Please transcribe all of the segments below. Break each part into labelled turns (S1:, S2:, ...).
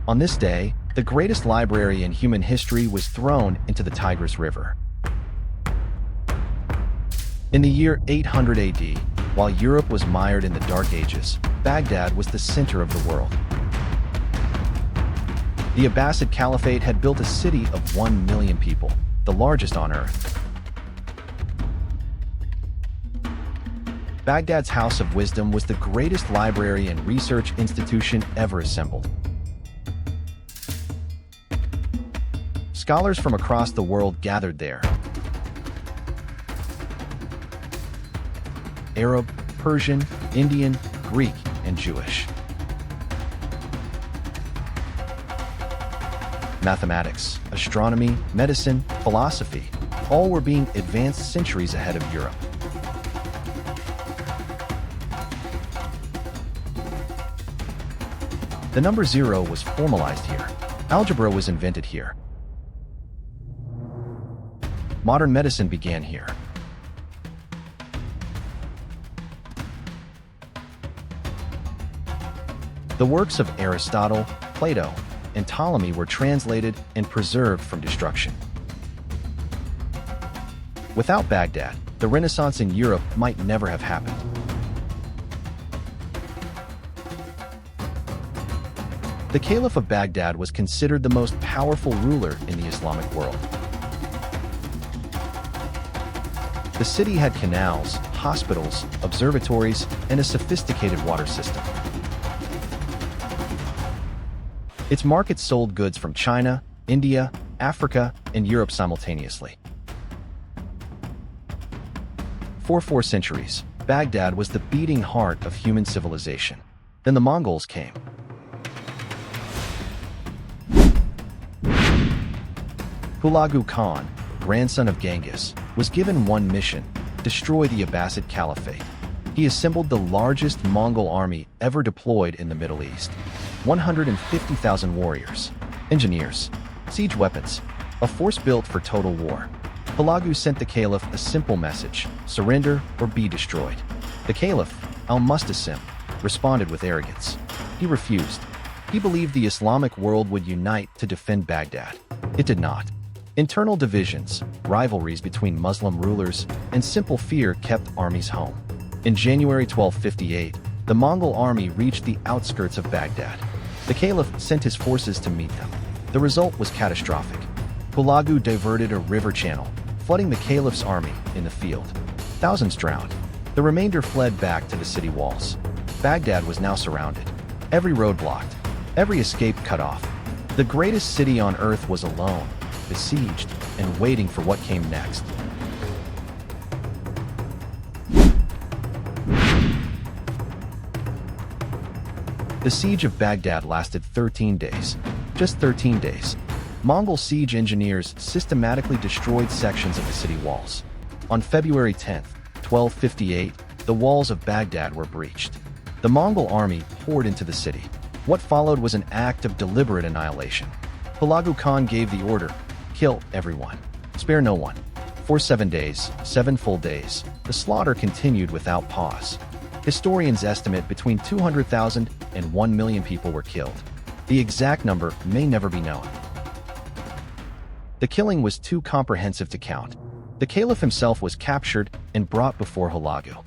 S1: On this day, the greatest library in human history was thrown into the Tigris River. In the year 800 AD, while Europe was mired in the Dark Ages, Baghdad was the center of the world. The Abbasid Caliphate had built a city of 1 million people, the largest on earth. Baghdad's House of Wisdom was the greatest library and research institution ever assembled. Scholars from across the world gathered there. Arab, Persian, Indian, Greek, and Jewish. Mathematics, astronomy, medicine, philosophy, all were being advanced centuries ahead of Europe. The number 0 was formalized here. Algebra was invented here. Modern medicine began here. The works of Aristotle, Plato, and Ptolemy were translated and preserved from destruction. Without Baghdad, the Renaissance in Europe might never have happened. The Caliph of Baghdad was considered the most powerful ruler in the Islamic world. The city had canals, hospitals, observatories, and a sophisticated water system. Its markets sold goods from China, India, Africa, and Europe simultaneously. For 4 centuries, Baghdad was the beating heart of human civilization. Then the Mongols came. Hulagu Khan, grandson of Genghis, was given one mission: destroy the Abbasid Caliphate. He assembled the largest Mongol army ever deployed in the Middle East. 150,000 warriors, engineers, siege weapons, a force built for total war. Hulagu sent the Caliph a simple message: surrender or be destroyed. The Caliph, Al-Mustasim, responded with arrogance. He refused. He believed the Islamic world would unite to defend Baghdad. It did not. Internal divisions, rivalries between Muslim rulers, and simple fear kept armies home. In January 1258, the Mongol army reached the outskirts of Baghdad. The Caliph sent his forces to meet them. The result was catastrophic. Hulagu diverted a river channel, flooding the Caliph's army in the field. Thousands drowned. The remainder fled back to the city walls. Baghdad was now surrounded. Every road blocked. Every escape cut off. The greatest city on earth was alone, besieged, and waiting for what came next. The siege of Baghdad lasted 13 days. Just 13 days. Mongol siege engineers systematically destroyed sections of the city walls. On February 10, 1258, the walls of Baghdad were breached. The Mongol army poured into the city. What followed was an act of deliberate annihilation. Hulagu Khan gave the order: kill everyone. Spare no one. For 7 days, 7 full days, the slaughter continued without pause. Historians estimate between 200,000 and 1 million people were killed. The exact number may never be known. The killing was too comprehensive to count. The Caliph himself was captured and brought before Hulagu.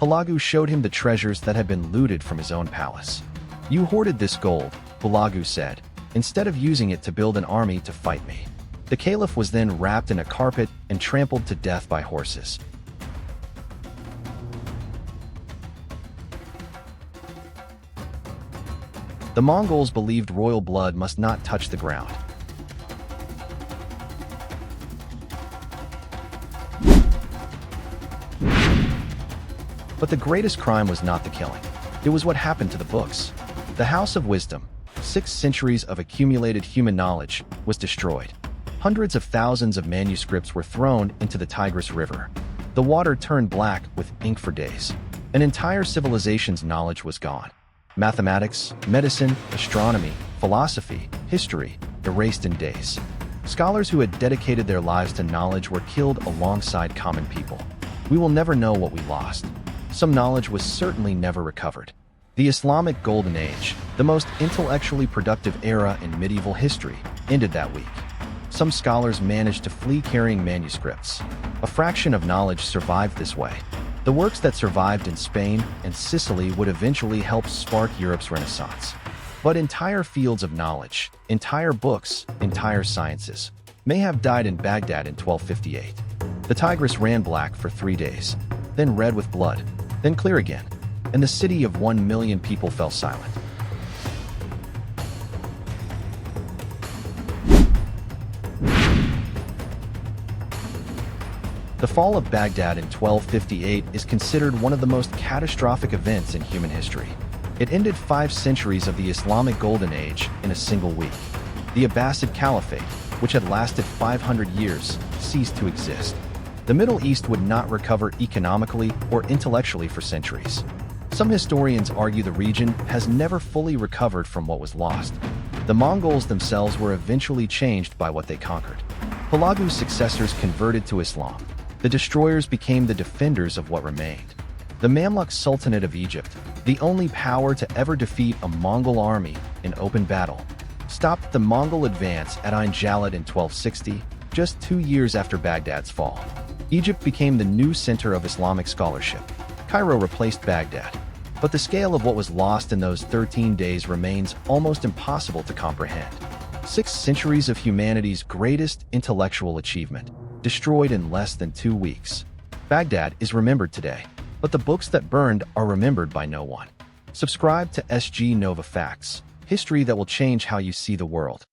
S1: Hulagu showed him the treasures that had been looted from his own palace. "You hoarded this gold," Hulagu said, "instead of using it to build an army to fight me." The Caliph was then wrapped in a carpet and trampled to death by horses. The Mongols believed royal blood must not touch the ground. But the greatest crime was not the killing. It was what happened to the books. The House of Wisdom, 6 centuries of accumulated human knowledge, was destroyed. Hundreds of thousands of manuscripts were thrown into the Tigris River. The water turned black with ink for days. An entire civilization's knowledge was gone. Mathematics, medicine, astronomy, philosophy, history, erased in days. Scholars who had dedicated their lives to knowledge were killed alongside common people. We will never know what we lost. Some knowledge was certainly never recovered. The Islamic Golden Age, the most intellectually productive era in medieval history, ended that week. Some scholars managed to flee carrying manuscripts. A fraction of knowledge survived this way. The works that survived in Spain and Sicily would eventually help spark Europe's Renaissance. But entire fields of knowledge, entire books, entire sciences, may have died in Baghdad in 1258. The Tigris ran black for 3 days, then red with blood, then clear again, and the city of 1 million people fell silent. The fall of Baghdad in 1258 is considered one of the most catastrophic events in human history. It ended 5 centuries of the Islamic Golden Age in a single week. The Abbasid Caliphate, which had lasted 500 years, ceased to exist. The Middle East would not recover economically or intellectually for centuries. Some historians argue the region has never fully recovered from what was lost. The Mongols themselves were eventually changed by what they conquered. Hulagu's successors converted to Islam. The destroyers became the defenders of what remained. The Mamluk Sultanate of Egypt, the only power to ever defeat a Mongol army in open battle, stopped the Mongol advance at Ain Jalut in 1260, just 2 years after Baghdad's fall. Egypt became the new center of Islamic scholarship. Cairo replaced Baghdad. But the scale of what was lost in those 13 days remains almost impossible to comprehend. 6 centuries of humanity's greatest intellectual achievement, destroyed in less than 2 weeks. Baghdad is remembered today, but the books that burned are remembered by no one. Subscribe to SG Nova Facts, history that will change how you see the world.